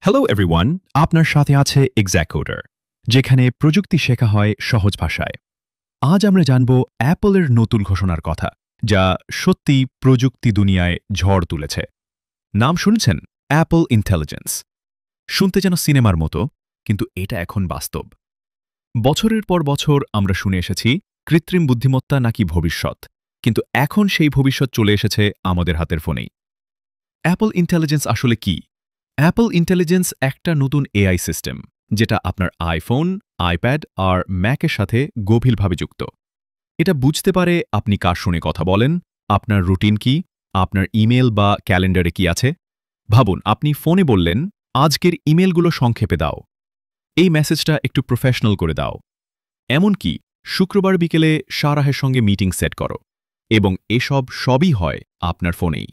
Hello everyone, আপনার সাথে আছে এক্সাকোডার, যেখানে প্রযুক্তি শেখা হয় সহজ ভাষায়। আজ আমরা জানব অ্যাপলের নতুন ঘোষণার কথা, যা সত্যি প্রযুক্তি দুনিয়ায় ঝড় তুলেছে। নাম শুনেছেন? Apple intelligence. শুনতে যেন সিনেমার মতো, কিন্তু এটা এখন বাস্তব। বছরের পর বছর আমরা শুনে এসেছি কৃত্রিম বুদ্ধিমত্তা নাকি ভবিষ্যৎ, কিন্তু এখন সেই ভবিষ্যৎ চলে এসেছে আমাদের হাতের ফোনেই। অ্যাপল ইন্টেলিজেন্স আসলে কি? অ্যাপল ইন্টেলিজেন্স একটা নতুন এআই সিস্টেম, যেটা আপনার আইফোন, আইপ্যাড আর ম্যাকের সাথে গভীরভাবে যুক্ত। এটা বুঝতে পারে আপনি কার সঙ্গে কথা বলেন, আপনার রুটিন কি, আপনার ইমেল বা ক্যালেন্ডারে কি আছে। ভাবুন, আপনি ফোনে বললেন, আজকের ইমেলগুলো সংক্ষেপে দাও, এই মেসেজটা একটু প্রফেশনাল করে দাও, এমনকি শুক্রবার বিকেলে সারাহের সঙ্গে মিটিং সেট করো, এবং এসব সবই হয় আপনার ফোনেই।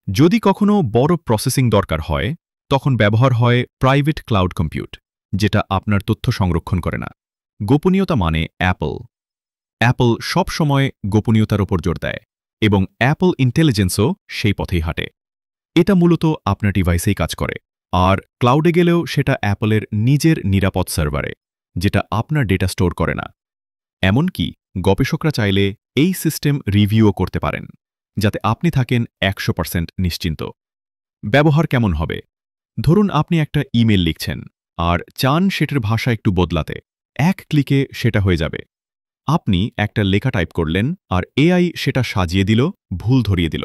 যদি কখনো বড় প্রসেসিং দরকার হয়, তখন ব্যবহার হয় প্রাইভেট ক্লাউড কম্পিউট, যেটা আপনার তথ্য সংরক্ষণ করে না। গোপনীয়তা মানে অ্যাপল সব সময় গোপনীয়তার ওপর জোর দেয়, এবং অ্যাপল ইন্টেলিজেন্সও সেই পথেই হাঁটে। এটা মূলত আপনার ডিভাইসেই কাজ করে, আর ক্লাউডে গেলেও সেটা অ্যাপলের নিজের নিরাপদ সার্ভারে, যেটা আপনার ডেটা স্টোর করে না। এমনকি গবেষকরা চাইলে এই সিস্টেম রিভিউও করতে পারেন, যাতে আপনি থাকেন 100% নিশ্চিন্ত। ব্যবহার কেমন হবে? ধরুন আপনি একটা ইমেল লিখছেন আর চান সেটার ভাষা একটু বদলাতে, এক ক্লিকে সেটা হয়ে যাবে। আপনি একটা লেখা টাইপ করলেন আর এআই সেটা সাজিয়ে দিল, ভুল ধরিয়ে দিল।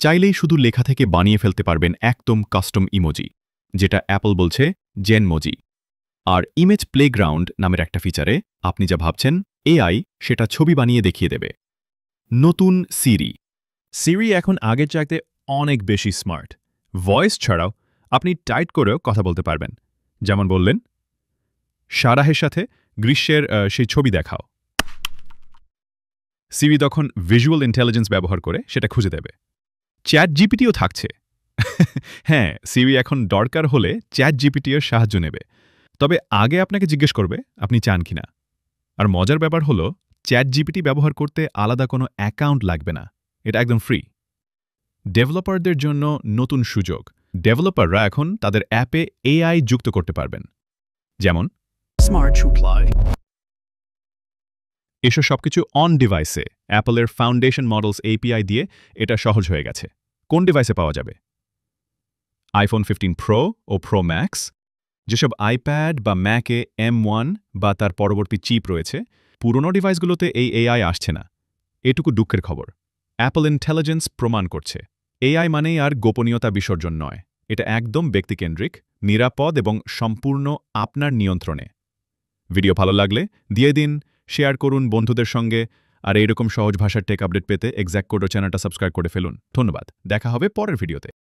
চাইলেই শুধু লেখা থেকে বানিয়ে ফেলতে পারবেন একদম কাস্টম ইমোজি, যেটা অ্যাপল বলছে জেনমোজি। আর ইমেজ প্লেগ্রাউন্ড নামের একটা ফিচারে আপনি যা ভাবছেন, এআই সেটা ছবি বানিয়ে দেখিয়ে দেবে। নতুন সিরি এখন আগের চাইতে অনেক বেশি স্মার্ট। ভয়েস ছাড়াও আপনি টাইপ করেও কথা বলতে পারবেন। যেমন বললেন, সারাহের সাথে গ্রীষ্মের সেই ছবি দেখাও। সিরি তখন ভিজুয়াল ইন্টেলিজেন্স ব্যবহার করে সেটা খুঁজে দেবে। চ্যাট জিপিটিও থাকছে। হ্যাঁ, সিরি এখন দরকার হলে চ্যাট জিপিটির সাহায্য নেবে, তবে আগে আপনাকে জিজ্ঞেস করবে আপনি চান কিনা। আর মজার ব্যাপার হলো, চ্যাট জিপিটি ব্যবহার করতে আলাদা কোনো অ্যাকাউন্ট লাগবে না, এটা একদম ফ্রি। ডেভেলপারদের জন্য নতুন সুযোগ। ডেভেলপাররা এখন তাদের অ্যাপে এআই যুক্ত করতে পারবেন, যেমন Smart Reply. এসব সবকিছু অন ডিভাইসে অ্যাপলের ফাউন্ডেশন মডেলস এপিআই দিয়ে এটা সহজ হয়ে গেছে। কোন ডিভাইসে পাওয়া যাবে? আইফোন 15 প্রো ও প্রো ম্যাক্স, যেসব আইপ্যাড বা ম্যাকে M1 বা তার পরবর্তী চিপ রয়েছে, পুরনো ডিভাইসগুলোতে এই এআই আসছে না। এটুকু দুঃখের খবর। অ্যাপল ইন্টেলিজেন্স প্রমাণ করছে এআই মানেই আর গোপনীয়তা বিসর্জন নয়, এটা একদম ব্যক্তিকেন্দ্রিক, নিরাপদ এবং সম্পূর্ণ আপনার নিয়ন্ত্রণে। ভিডিও ভালো লাগলে দিয়ে দিন, শেয়ার করুন বন্ধুদের সঙ্গে, আর এইরকম সহজ ভাষার টেক আপডেট পেতে এক্সাক্ট কোডের চ্যানেলটা সাবস্ক্রাইব করে ফেলুন। ধন্যবাদ, দেখা হবে পরের ভিডিওতে।